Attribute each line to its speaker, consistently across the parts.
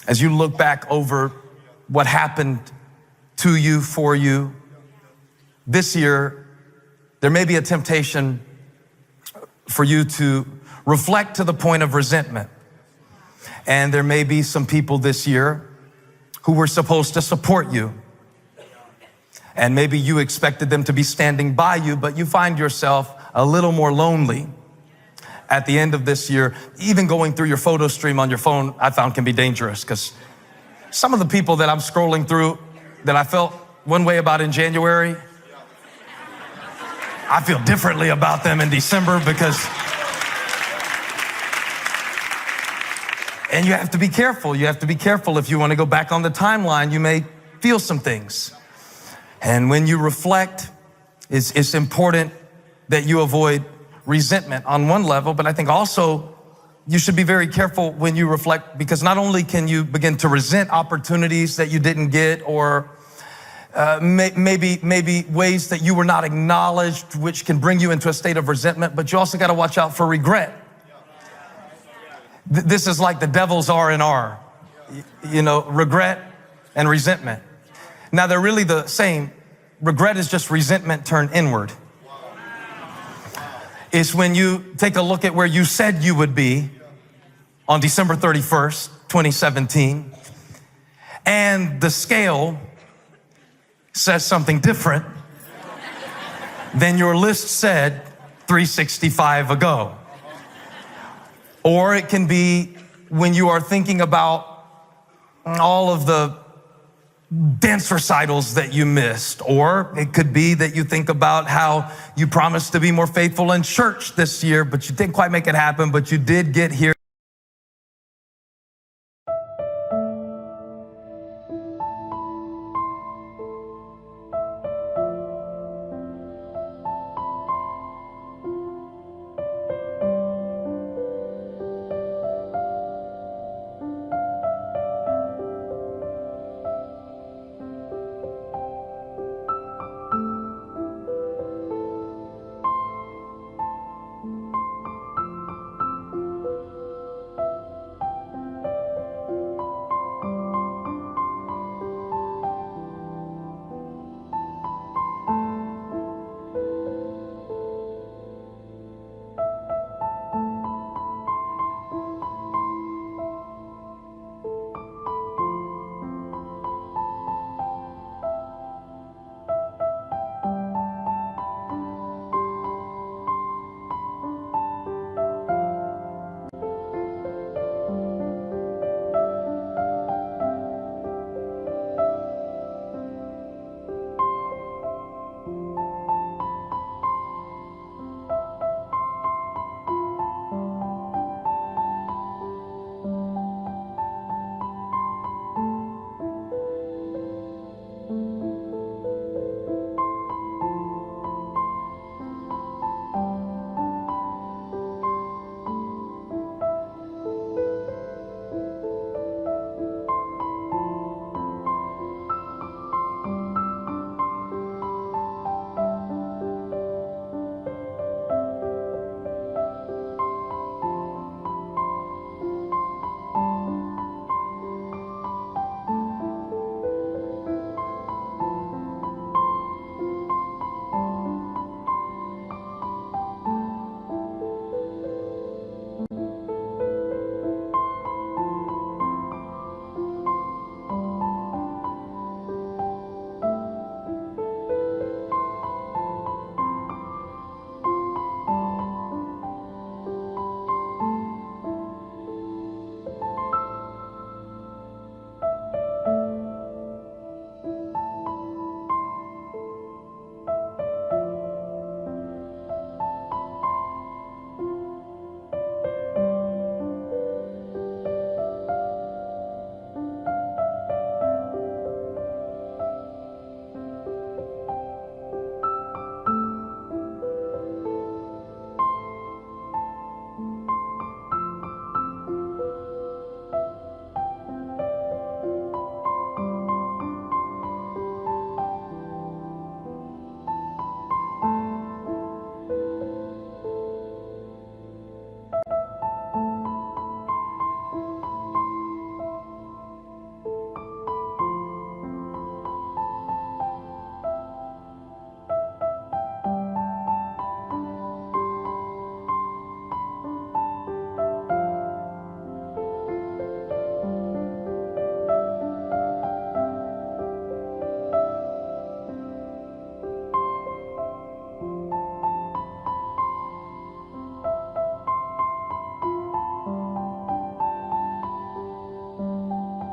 Speaker 1: As you look back over what happened to you, for you, this year, there may be a temptation for you to reflect to the point of resentment. And there may be some people this year who were supposed to support you. And maybe you expected them to be standing by you, but you find yourself a little more lonely at the end of this year. Even going through your photo stream on your phone, I found can be dangerous, because some of the people that I'm scrolling through that I felt one way about in January, I feel differently about them in December, and you have to be careful. You have to be careful. If you want to go back on the timeline, you may feel some things. And when you reflect, it's important that you avoid resentment on one level, but I think also you should be very careful when you reflect, because not only can you begin to resent opportunities that you didn't get, or maybe ways that you were not acknowledged, which can bring you into a state of resentment, but you also got to watch out for regret. This is like the devil's R&R, regret and resentment. Now, they're really the same. Regret is just resentment turned inward. It's when you take a look at where you said you would be on December 31st, 2017, and the scale says something different than your list said 365 ago. Or it can be when you are thinking about all of the dance recitals that you missed. Or it could be that you think about how you promised to be more faithful in church this year, but you didn't quite make it happen, but you did get here.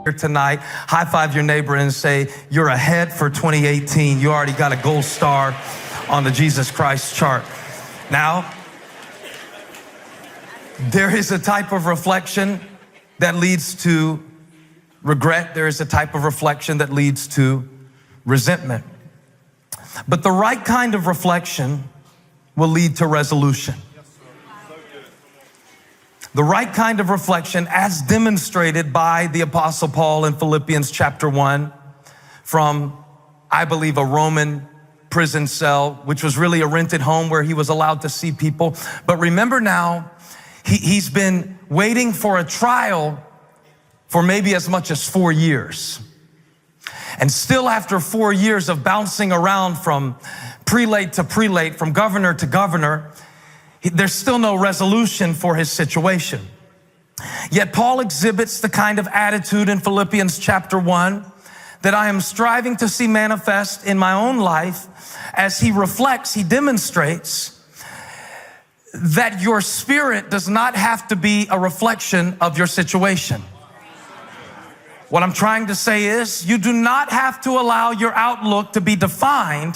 Speaker 1: here tonight. High five your neighbor and say, you're ahead for 2018. You already got a gold star on the Jesus Christ chart. Now, there is a type of reflection that leads to regret. There is a type of reflection that leads to resentment. But the right kind of reflection will lead to resolution. The right kind of reflection, as demonstrated by the Apostle Paul in Philippians chapter 1, from, I believe, a Roman prison cell, which was really a rented home where he was allowed to see people. But remember now, he's been waiting for a trial for maybe as much as 4 years. And still after 4 years of bouncing around from prelate to prelate, from governor to governor, there's still no resolution for his situation. Yet Paul exhibits the kind of attitude in Philippians chapter 1 that I am striving to see manifest in my own life. As he reflects, he demonstrates that your spirit does not have to be a reflection of your situation. What I'm trying to say is, you do not have to allow your outlook to be defined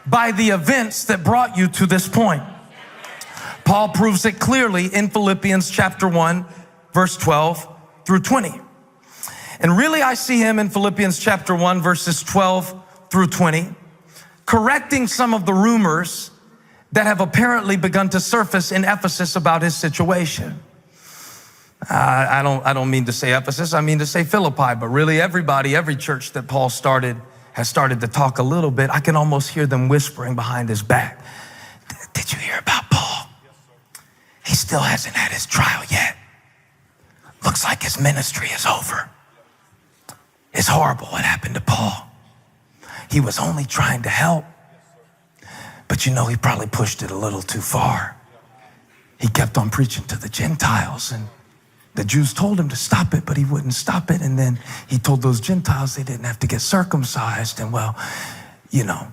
Speaker 1: by the events that brought you to this point. Paul proves it clearly in Philippians chapter 1, verse 12 through 20. And really, I see him in Philippians chapter 1, verses 12 through 20, correcting some of the rumors that have apparently begun to surface in Ephesus about his situation. I don't mean to say Ephesus, I mean to say Philippi, but really everybody, every church that Paul started has started to talk a little bit. I can almost hear them whispering behind his back. Did you hear about Paul? He still hasn't had his trial yet. Looks like his ministry is over. It's horrible what happened to Paul. He was only trying to help. But you know, he probably pushed it a little too far. He kept on preaching to the Gentiles, and the Jews told him to stop it, but he wouldn't stop it. And then he told those Gentiles they didn't have to get circumcised. And well, you know,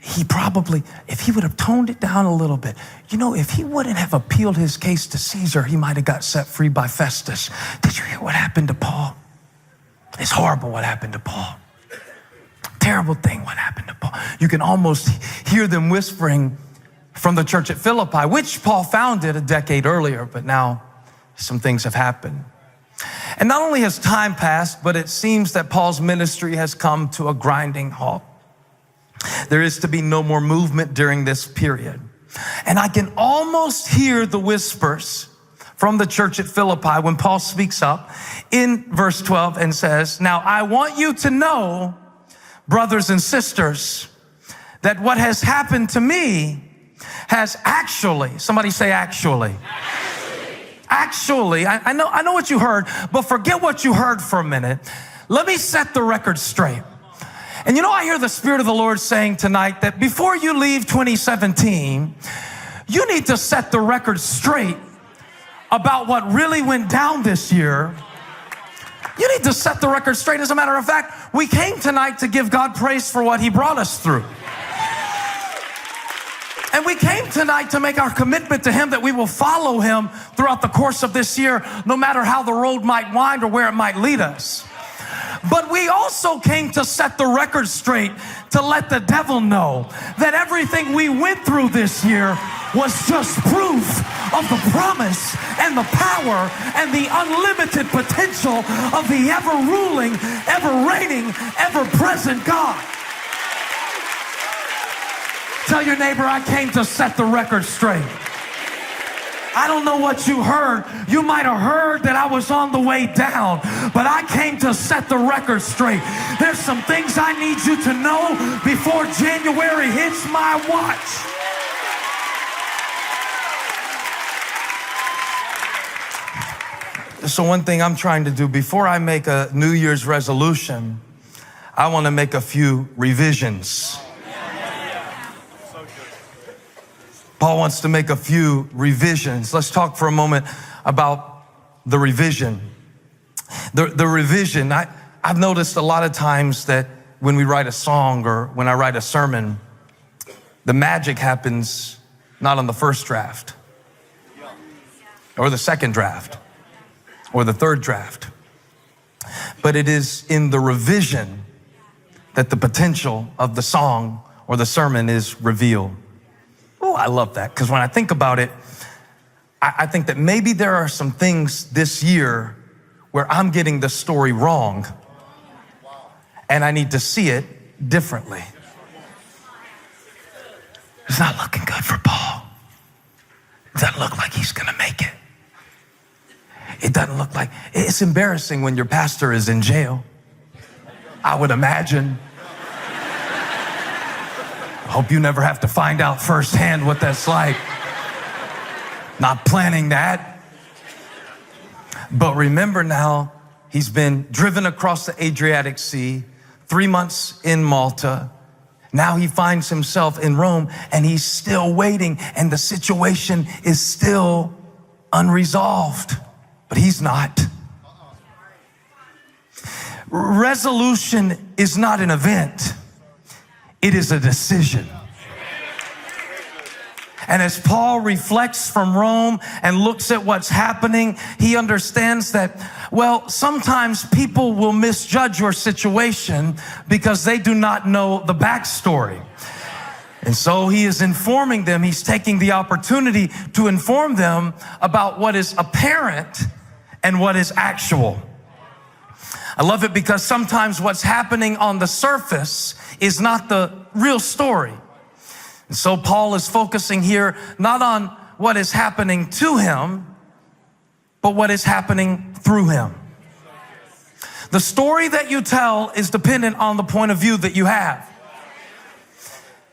Speaker 1: he probably, if he would have toned it down a little bit, you know, if he wouldn't have appealed his case to Caesar, he might have got set free by Festus. Did you hear what happened to Paul? It's horrible what happened to Paul. Terrible thing what happened to Paul. You can almost hear them whispering from the church at Philippi, which Paul founded a decade earlier, but now some things have happened. And not only has time passed, but it seems that Paul's ministry has come to a grinding halt. There is to be no more movement during this period. And I can almost hear the whispers from the church at Philippi when Paul speaks up in verse 12 and says, now I want you to know, brothers and sisters, that what has happened to me has actually, somebody say actually. Actually, I know what you heard, but forget what you heard for a minute. Let me set the record straight. And you know, I hear the Spirit of the Lord saying tonight that before you leave 2017, you need to set the record straight about what really went down this year. You need to set the record straight. As a matter of fact, we came tonight to give God praise for what he brought us through. And we came tonight to make our commitment to him that we will follow him throughout the course of this year, no matter how the road might wind or where it might lead us. But we also came to set the record straight, to let the devil know that everything we went through this year was just proof of the promise and the power and the unlimited potential of the ever-ruling, ever-reigning, ever-present God. Tell your neighbor, I came to set the record straight. I don't know what you heard. You might have heard that I was on the way down, but I came to set the record straight. There's some things I need you to know before January hits my watch. So one thing I'm trying to do before I make a New Year's resolution, I want to make a few revisions. Paul wants to make a few revisions. Let's talk for a moment about the revision. The revision, I've noticed a lot of times that when we write a song or when I write a sermon, the magic happens not on the first draft or the second draft or the third draft. but it is in the revision that the potential of the song or the sermon is revealed. Oh, I love that, because when I think about it, I think that maybe there are some things this year where I'm getting the story wrong, and I need to see it differently. It's not looking good for Paul. It doesn't look like he's going to make it. It doesn't look like, it's embarrassing when your pastor is in jail, I would imagine. I hope you never have to find out firsthand what that's like. Not planning that. But remember now, he's been driven across the Adriatic Sea, 3 months in Malta. Now he finds himself in Rome, and he's still waiting, and the situation is still unresolved. But he's not. Resolution is not an event. It is a decision. And as Paul reflects from Rome and looks at what's happening, he understands that, well, sometimes people will misjudge your situation because they do not know the backstory. And so he is informing them. He's taking the opportunity to inform them about what is apparent and what is actual. I love it because sometimes what's happening on the surface is not the real story. And so Paul is focusing here not on what is happening to him, but what is happening through him. The story that you tell is dependent on the point of view that you have.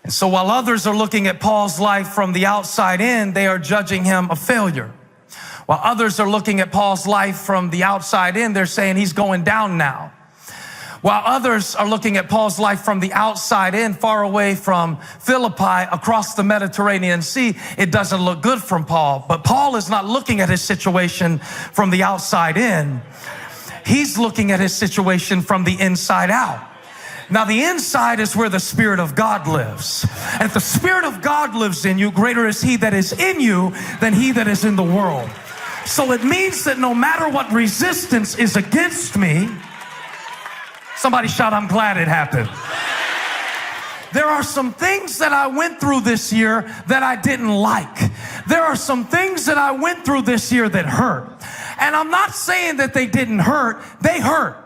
Speaker 1: And so while others are looking at Paul's life from the outside in, they are judging him a failure. While others are looking at Paul's life from the outside in, they're saying he's going down now. While others are looking at Paul's life from the outside in, far away from Philippi, across the Mediterranean Sea, it doesn't look good from Paul. But Paul is not looking at his situation from the outside in. He's looking at his situation from the inside out. Now, the inside is where the Spirit of God lives. And if the Spirit of God lives in you, greater is He that is in you than he that is in the world. So it means that no matter what resistance is against me, somebody shout, I'm glad it happened. There are some things that I went through this year that I didn't like. There are some things that I went through this year that hurt. And I'm not saying that they didn't hurt. They hurt.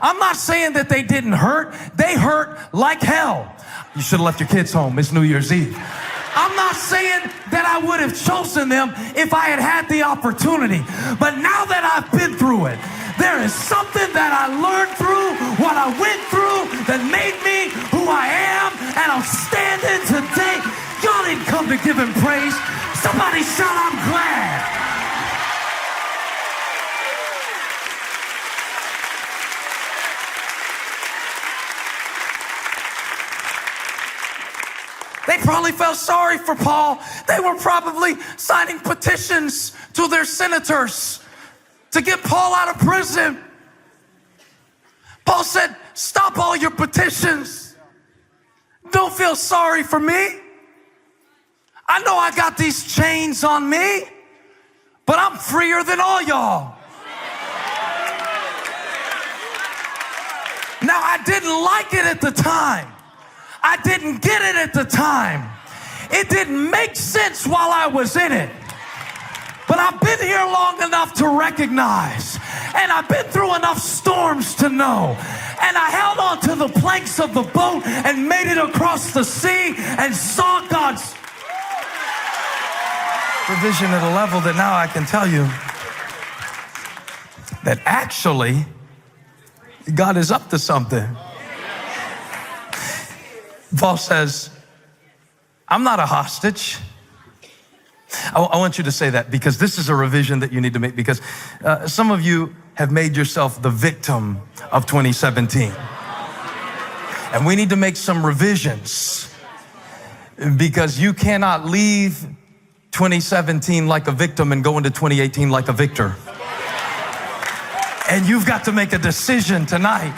Speaker 1: I'm not saying that they didn't hurt. They hurt like hell. You should have left your kids home. It's New Year's Eve. I'm not saying that I would have chosen them if I had had the opportunity. But now that I've been through it, there is something that I learned through what I went through that made me who I am, and I'm standing today. Y'all didn't come to give him praise. Somebody shout, I'm glad. They probably felt sorry for Paul. They were probably signing petitions to their senators to get Paul out of prison. Paul said, stop all your petitions. Don't feel sorry for me. I know I got these chains on me, but I'm freer than all y'all. Now, I didn't like it at the time. I didn't get it at the time. It didn't make sense while I was in it. But I've been here long enough to recognize, and I've been through enough storms to know, and I held on to the planks of the boat and made it across the sea and saw God's provision at a level that now I can tell you that actually God is up to something. Paul says, I'm not a hostage. I want you to say that because this is a revision that you need to make, because some of you have made yourself the victim of 2017. And we need to make some revisions because you cannot leave 2017 like a victim and go into 2018 like a victor. And you've got to make a decision tonight.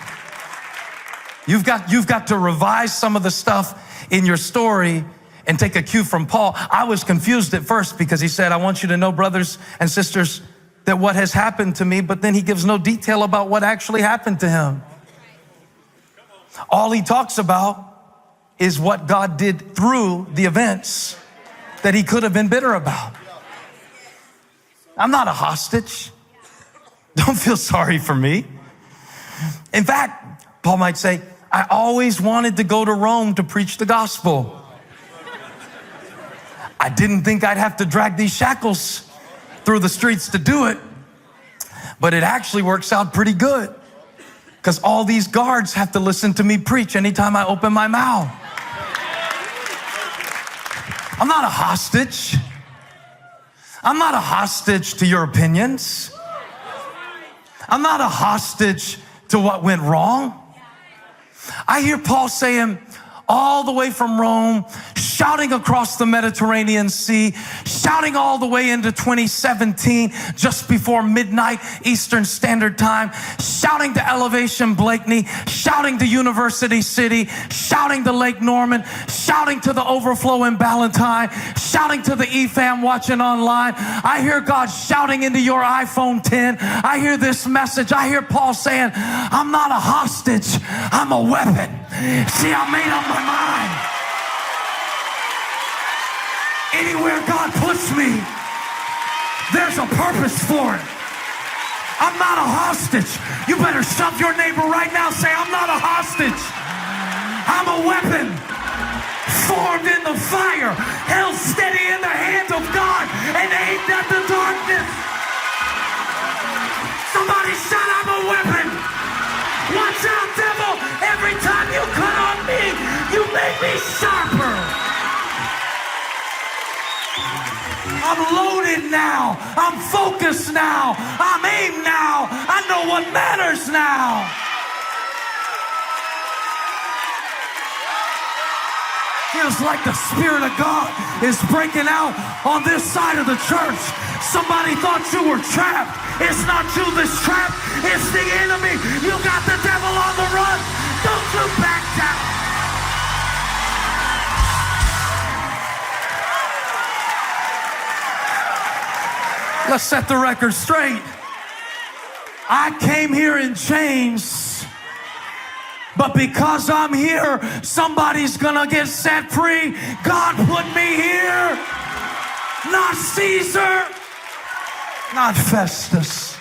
Speaker 1: You've got to revise some of the stuff in your story and take a cue from Paul. I was confused at first because he said, I want you to know, brothers and sisters, that what has happened to me, but then he gives no detail about what actually happened to him. All he talks about is what God did through the events that he could have been bitter about. I'm not a hostage. Don't feel sorry for me. In fact, Paul might say, I always wanted to go to Rome to preach the gospel. I didn't think I'd have to drag these shackles through the streets to do it, but it actually works out pretty good because all these guards have to listen to me preach anytime I open my mouth. I'm not a hostage. I'm not a hostage to your opinions. I'm not a hostage to what went wrong. I hear Paul saying, all the way from Rome, shouting across the Mediterranean Sea, shouting all the way into 2017, just before midnight Eastern Standard Time, shouting to Elevation Blakeney, shouting to University City, shouting to Lake Norman, shouting to the Overflow in Ballantyne, shouting to the EFAM watching online. I hear God shouting into your iPhone 10. I hear this message. I hear Paul saying, I'm not a hostage, I'm a weapon. See, I made up my mind. Anywhere God puts me, there's a purpose for it. I'm not a hostage. You better shove your neighbor right now. Say, I'm not a hostage. I'm a weapon formed in the fire, held steady in the hands of God, and aimed at the darkness. Somebody shout, I'm a weapon. Watch out, devil. Every time you cut on me, you make me sharper. I'm loaded now. I'm focused now. I'm aimed now. I know what matters now. Feels like the Spirit of God is breaking out on this side of the church. Somebody thought you were trapped. It's not you that's trapped. It's the enemy. You got the devil on the run. Don't you back down. Let's set the record straight. I came here in chains, but because I'm here, somebody's gonna get set free. God put me here, not Caesar, not Festus.